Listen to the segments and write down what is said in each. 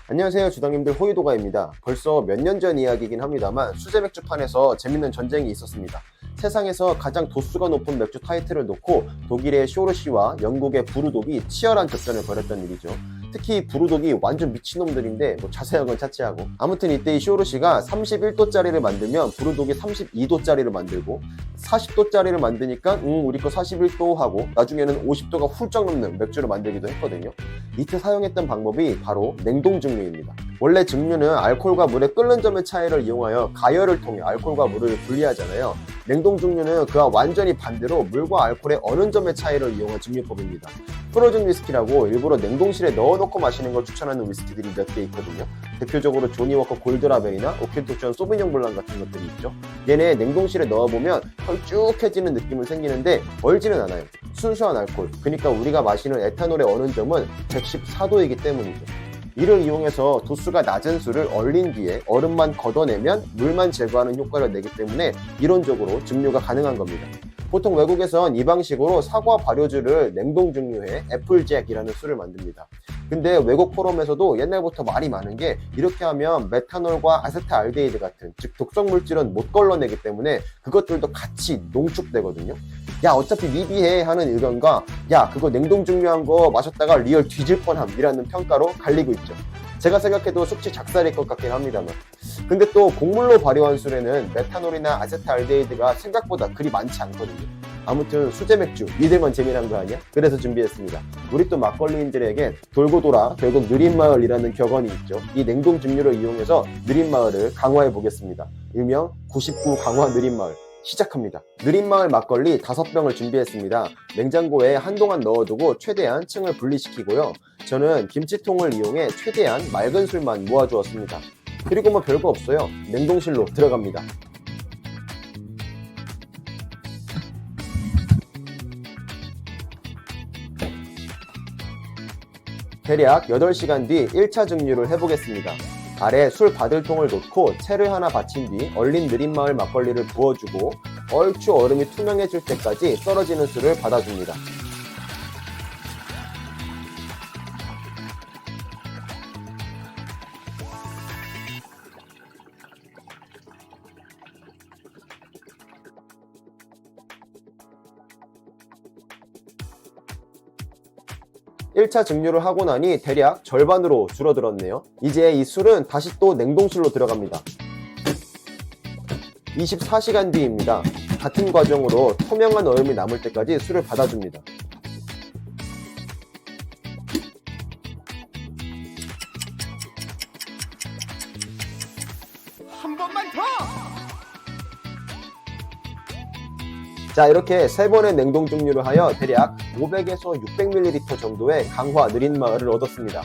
안녕하세요, 주당님들. 호이도가입니다. 벌써 몇 년 전 이야기이긴 합니다만 수제 맥주판에서 재밌는 전쟁이 있었습니다. 세상에서 가장 도수가 높은 맥주 타이틀을 놓고 독일의 쇼르시와 영국의 부르독이 치열한 접전을 벌였던 일이죠. 특히 부르독이 완전 미친놈들인데 자세한 건 차치하고, 아무튼 이때 이 쇼르시가 31도짜리를 만들면 부르독이 32도짜리를 만들고, 40도짜리를 만드니까 우리 거 41도 하고, 나중에는 50도가 훌쩍 넘는 맥주를 만들기도 했거든요. 이때 사용했던 방법이 바로 냉동 증류입니다. 원래 증류는 알코올과 물의 끓는 점의 차이를 이용하여 가열을 통해 알코올과 물을 분리하잖아요. 냉동 증류는 그와 완전히 반대로 물과 알코올의 어는 점의 차이를 이용한 증류법입니다. 프로즌 위스키라고 일부러 냉동실에 넣어놓고 마시는 걸 추천하는 위스키들이 몇 개 있거든요. 대표적으로 조니워커 골드라벨이나 오킬토션 소비뇽 블랑 같은 것들이 있죠. 얘네 냉동실에 넣어보면 걸쭉해지는 느낌은 생기는데 얼지는 않아요. 순수한 알코올, 그러니까 우리가 마시는 에탄올의 어는 점은 114도이기 때문이죠. 이를 이용해서 도수가 낮은 술을 얼린 뒤에 얼음만 걷어내면 물만 제거하는 효과를 내기 때문에 이론적으로 증류가 가능한 겁니다. 보통 외국에선 이 방식으로 사과 발효주를 냉동 증류해 애플잭이라는 술을 만듭니다. 근데 외국 포럼에서도 옛날부터 말이 많은 게, 이렇게 하면 메탄올과 아세트알데히드 같은, 즉 독성 물질은 못 걸러내기 때문에 그것들도 같이 농축되거든요. 야, 어차피 미비해 하는 의견과, 야, 그거 냉동 증류한 거 마셨다가 리얼 뒤질 뻔함이라는 평가로 갈리고 있죠. 제가 생각해도 숙취 작살일 것 같긴 합니다만. 근데 또 곡물로 발효한 술에는 메탄올이나 아세트알데히드가 생각보다 그리 많지 않거든요. 아무튼 수제 맥주, 이들만 재미난 거 아니야? 그래서 준비했습니다. 우리 또 막걸리인들에게 돌고 돌아 결국 느린 마을이라는 격언이 있죠. 이 냉동 증류를 이용해서 느린 마을을 강화해 보겠습니다. 일명 99 강화 느린 마을. 시작합니다. 느린마을 막걸리 5병을 준비했습니다. 냉장고에 한동안 넣어두고 최대한 층을 분리시키고요. 저는 김치통을 이용해 최대한 맑은 술만 모아주었습니다. 그리고 뭐 별거 없어요. 냉동실로 들어갑니다. 대략 8시간 뒤 1차 증류를 해보겠습니다. 아래 술 받을 통을 놓고 채를 하나 받친 뒤 얼린 느린마을 막걸리를 부어주고 얼추 얼음이 투명해질 때까지 떨어지는 술을 받아줍니다. (1차) 증류를 하고 나니 대략 절반으로 줄어들었네요. 이제 이 술은 다시 또 냉동실로 들어갑니다. 24시간 뒤입니다. 같은 과정으로 투명한 얼음이 남을 때까지 술을 받아줍니다. 한 번만 더! 자, 이렇게 3번의 냉동 증류를 하여 대략 500에서 600ml 정도의 강화 느린 마을을 얻었습니다.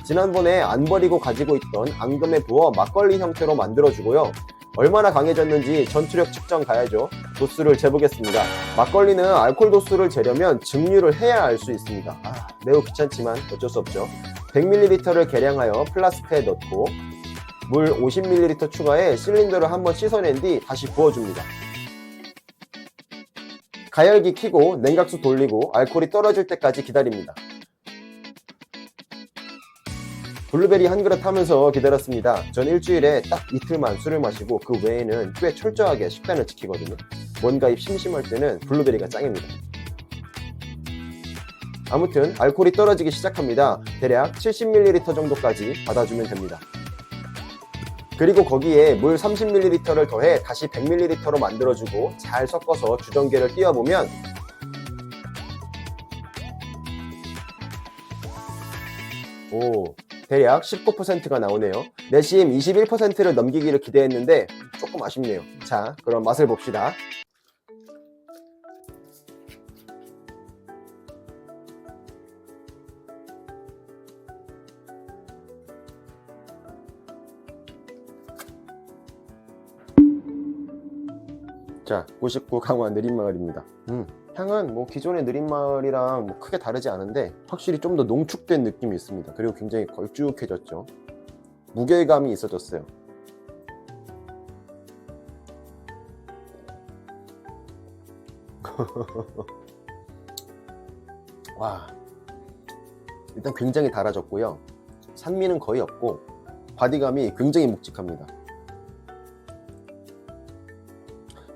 지난번에 안 버리고 가지고 있던 앙금에 부어 막걸리 형태로 만들어주고요. 얼마나 강해졌는지 전투력 측정 가야죠. 도수를 재보겠습니다. 막걸리는 알코올 도수를 재려면 증류를 해야 알 수 있습니다. 매우 귀찮지만 어쩔 수 없죠. 100ml를 계량하여 플라스크에 넣고 물 50ml 추가해 실린더를 한번 씻어낸 뒤 다시 부어줍니다. 가열기 켜고 냉각수 돌리고 알코올이 떨어질 때까지 기다립니다. 블루베리 한 그릇 하면서 기다렸습니다. 전 일주일에 딱 이틀만 술을 마시고 그 외에는 꽤 철저하게 식단을 지키거든요. 뭔가 입 심심할 때는 블루베리가 짱입니다. 아무튼 알코올이 떨어지기 시작합니다. 대략 70ml 정도까지 받아주면 됩니다. 그리고 거기에 물 30ml를 더해 다시 100ml로 만들어주고 잘 섞어서 주전기를 띄워보면 대략 19%가 나오네요. 내심 21%를 넘기기를 기대했는데 조금 아쉽네요. 자, 그럼 맛을 봅시다. 자, 99 강화 느린마을입니다. 향은 기존의 느린마을이랑 크게 다르지 않은데 확실히 좀 더 농축된 느낌이 있습니다. 그리고 굉장히 걸쭉해졌죠. 무게감이 있어졌어요. 와, 일단 굉장히 달아졌고요. 산미는 거의 없고 바디감이 굉장히 묵직합니다.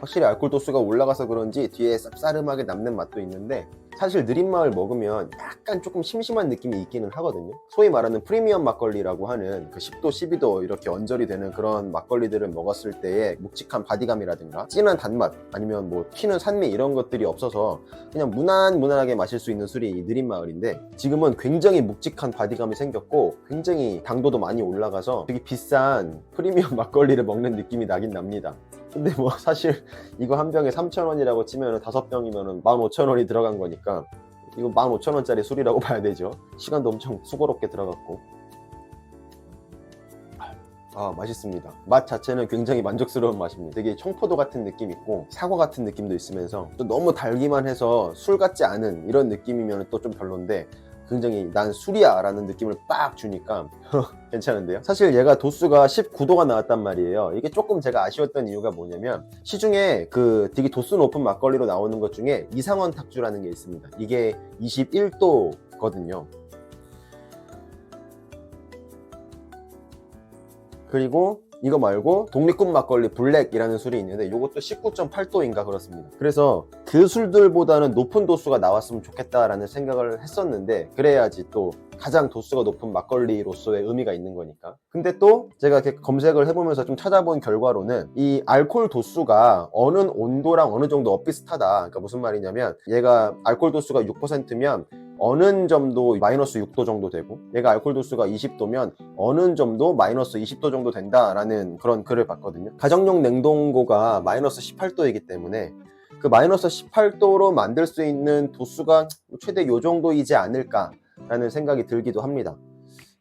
확실히 알코올 도수가 올라가서 그런지 뒤에 쌉싸름하게 남는 맛도 있는데, 사실 느린마을 먹으면 약간 조금 심심한 느낌이 있기는 하거든요. 소위 말하는 프리미엄 막걸리라고 하는 그 10도 12도 이렇게 언저리 되는 그런 막걸리들을 먹었을 때의 묵직한 바디감이라든가 진한 단맛, 아니면 뭐 튀는 산미, 이런 것들이 없어서 그냥 무난무난하게 마실 수 있는 술이 이 느린마을인데, 지금은 굉장히 묵직한 바디감이 생겼고 굉장히 당도도 많이 올라가서 되게 비싼 프리미엄 막걸리를 먹는 느낌이 나긴 납니다. 근데 뭐 사실 이거 한 병에 3,000원이라고 치면 5병이면 15,000원이 들어간 거니까 이거 15,000원짜리 술이라고 봐야 되죠. 시간도 엄청 수고롭게 들어갔고. 맛있습니다. 맛 자체는 굉장히 만족스러운 맛입니다. 되게 청포도 같은 느낌 있고 사과 같은 느낌도 있으면서 또 너무 달기만 해서 술 같지 않은 이런 느낌이면 또 좀 별론데, 굉장히 난 술이야 라는 느낌을 빡 주니까 괜찮은데요. 사실 얘가 도수가 19도가 나왔단 말이에요. 이게 조금 제가 아쉬웠던 이유가 뭐냐면, 시중에 그 되게 도수 높은 막걸리로 나오는 것 중에 이상원 탁주라는 게 있습니다. 이게 21도거든요. 그리고 이거 말고 독립군 막걸리 블랙이라는 술이 있는데 이것도 19.8도인가 그렇습니다. 그래서 그 술들보다는 높은 도수가 나왔으면 좋겠다라는 생각을 했었는데, 그래야지 또 가장 도수가 높은 막걸리로서의 의미가 있는 거니까. 근데 또 제가 이렇게 검색을 해보면서 좀 찾아본 결과로는 이 알코올 도수가 어느 온도랑 어느 정도 엇비슷하다. 그러니까 무슨 말이냐면, 얘가 알코올 도수가 6%면 어느 점도 마이너스 6도 정도 되고, 얘가 알코올 도수가 20도면 어느 점도 마이너스 20도 정도 된다라는 그런 글을 봤거든요. 가정용 냉동고가 마이너스 18도이기 때문에 그 마이너스 18도로 만들 수 있는 도수가 최대 요 정도이지 않을까라는 생각이 들기도 합니다.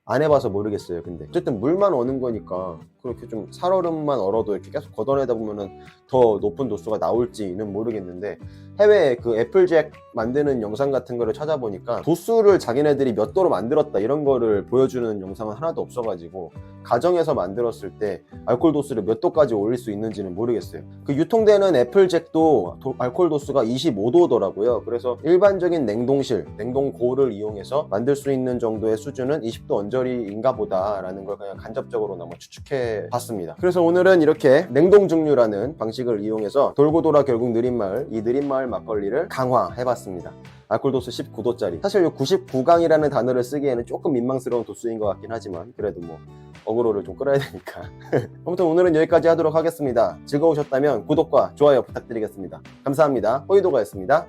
안 해봐서 모르겠어요. 근데 어쨌든 물만 어는 거니까 그렇게 좀 살얼음만 얼어도 이렇게 계속 걷어내다 보면은 더 높은 도수가 나올지는 모르겠는데, 해외 그 애플잭 만드는 영상 같은 거를 찾아보니까 도수를 자기네들이 몇 도로 만들었다 이런 거를 보여주는 영상은 하나도 없어가지고, 가정에서 만들었을 때 알코올 도수를 몇 도까지 올릴 수 있는지는 모르겠어요. 그 유통되는 애플잭도 알코올 도수가 25도더라고요. 그래서 일반적인 냉동고를 이용해서 만들 수 있는 정도의 수준은 20도 언저리인가 보다라는 걸 그냥 간접적으로 추측해 봤습니다. 그래서 오늘은 이렇게 냉동 증류라는 방식을 이용해서 돌고 돌아 결국 느린마을, 이 느린마을 막걸리를 강화해 봤습니다. 알코올 도수 19도짜리. 사실 이 99강이라는 단어를 쓰기에는 조금 민망스러운 도수인 것 같긴 하지만, 그래도 뭐 어그로를 좀 끌어야 되니까. 아무튼 오늘은 여기까지 하도록 하겠습니다. 즐거우셨다면 구독과 좋아요 부탁드리겠습니다. 감사합니다. 호이도가였습니다.